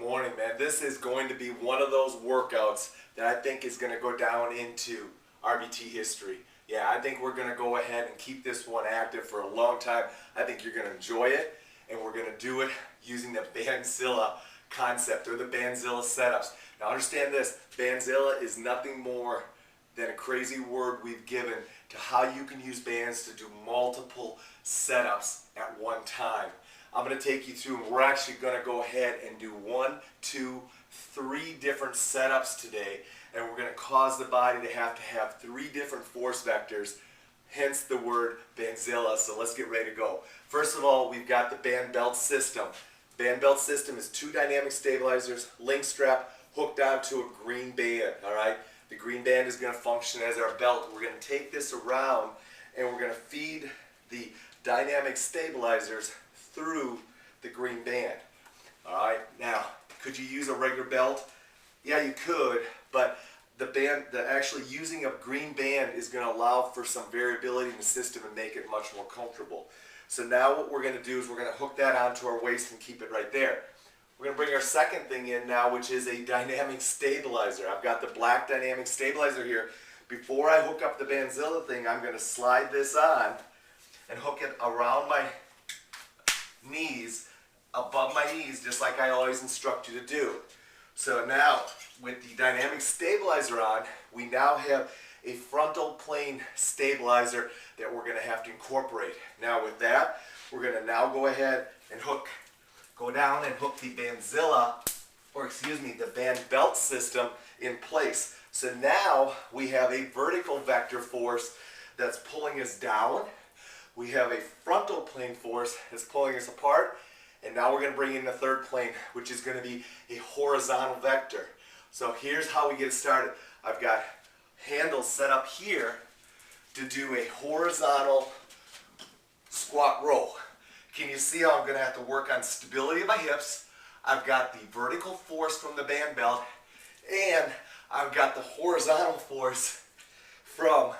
morning, man. This is going to be one of those workouts that I think is going to go down into RBT history. Yeah, I think we're going to go ahead and keep this one active for a long time. I think you're going to enjoy it, and we're going to do it using the Bandzilla concept or the Bandzilla setups. Now understand this, Bandzilla is nothing more than a crazy word we've given to how you can use bands to do multiple setups at one time. I'm going to take you through, and we're actually going to go ahead and do 1, 2, 3 different setups today, and we're going to cause the body to have 3 different force vectors, hence the word Bandzilla. So let's get ready to go. First of all, we've got the band belt system. Band belt system is 2 dynamic stabilizers, link strap, hooked onto a green band, all right? The green band is going to function as our belt. We're going to take this around, and we're going to feed the dynamic stabilizers through the green band. Alright, now, could you use a regular belt? Yeah, you could, but actually using a green band is going to allow for some variability in the system and make it much more comfortable. So now what we're going to do is we're going to hook that onto our waist and keep it right there. We're going to bring our second thing in now, which is a dynamic stabilizer. I've got the black dynamic stabilizer here. Before I hook up the Bandzilla thing, I'm going to slide this on and hook it around my knees, above my knees, just like I always instruct you to do. So now, with the dynamic stabilizer on, we now have a frontal plane stabilizer that we're going to have to incorporate. Now with that, we're going to now go ahead and go down and hook the Bandzilla, or excuse me, the band belt system in place. So now we have a vertical vector force that's pulling us down. We have a frontal plane force that's pulling us apart, and now we're going to bring in the third plane, which is going to be a horizontal vector. So here's how we get started. I've got handles set up here to do a horizontal squat row. Can you see how I'm going to have to work on stability of my hips? I've got the vertical force from the band belt, and I've got the horizontal force from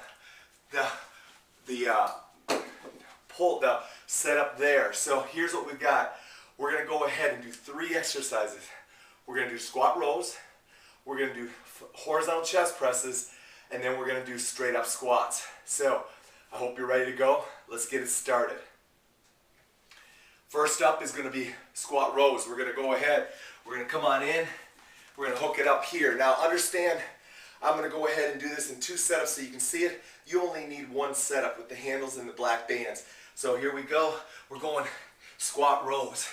the setup there. So here's what we've got. We're going to go ahead and do 3 exercises. We're going to do squat rows, we're going to do horizontal chest presses, and then we're going to do straight up squats. So I hope you're ready to go. Let's get it started. First up is going to be squat rows. We're going to go ahead, we're going to come on in, we're going to hook it up here. Now understand, I'm going to go ahead and do this in 2 setups so you can see it. You only need 1 setup with the handles and the black bands. So here we go, we're going squat rows.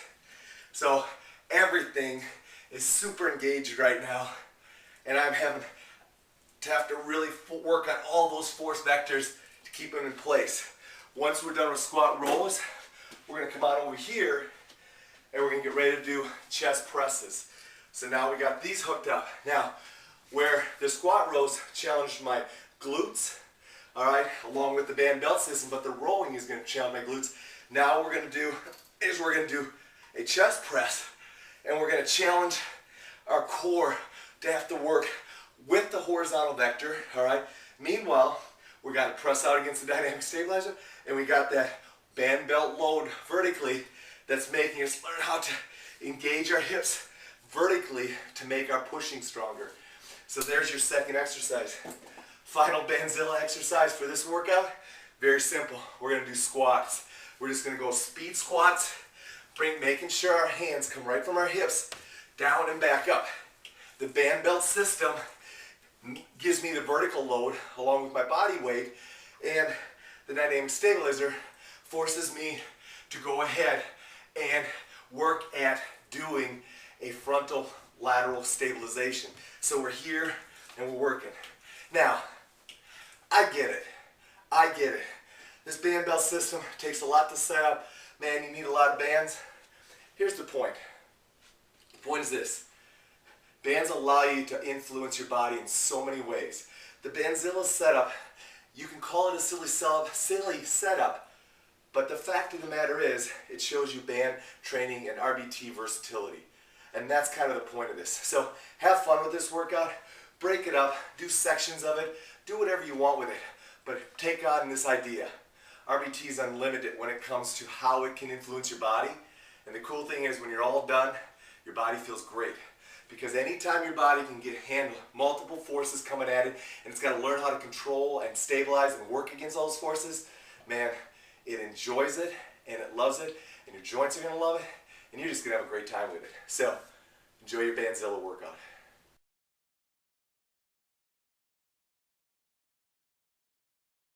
So everything is super engaged right now, and I'm having to really work on all those force vectors to keep them in place. Once we're done with squat rows, we're going to come on over here, and we're going to get ready to do chest presses. So now we got these hooked up. Now, where the squat rows challenged my glutes, all right, along with the band belt system, but the rowing is going to challenge my glutes. Now what we're going to do is we're going to do a chest press, and we're going to challenge our core to have to work with the horizontal vector, all right? Meanwhile, we got to press out against the dynamic stabilizer, and we got that band belt load vertically that's making us learn how to engage our hips vertically to make our pushing stronger. So there's your second exercise. Final Bandzilla exercise for this workout, very simple. We're going to do squats. We're just going to go speed squats, making sure our hands come right from our hips, down and back up. The band belt system gives me the vertical load along with my body weight, and the dynamic stabilizer forces me to go ahead and work at doing a frontal lateral stabilization. So we're here and we're working. Now, I get it. This band belt system takes a lot to set up. Man, you need a lot of bands. Here's the point. The point is this. Bands allow you to influence your body in so many ways. The Bandzilla setup, you can call it a silly setup, but the fact of the matter is, it shows you band training and RBT versatility. And that's kind of the point of this. So have fun with this workout, break it up, do sections of it, do whatever you want with it, but take on this idea. RBT is unlimited when it comes to how it can influence your body. And the cool thing is, when you're all done, your body feels great. Because anytime your body can handle multiple forces coming at it, and it's got to learn how to control and stabilize and work against all those forces, man, it enjoys it and it loves it, and your joints are going to love it, and you're just going to have a great time with it. So, enjoy your Bandzilla workout.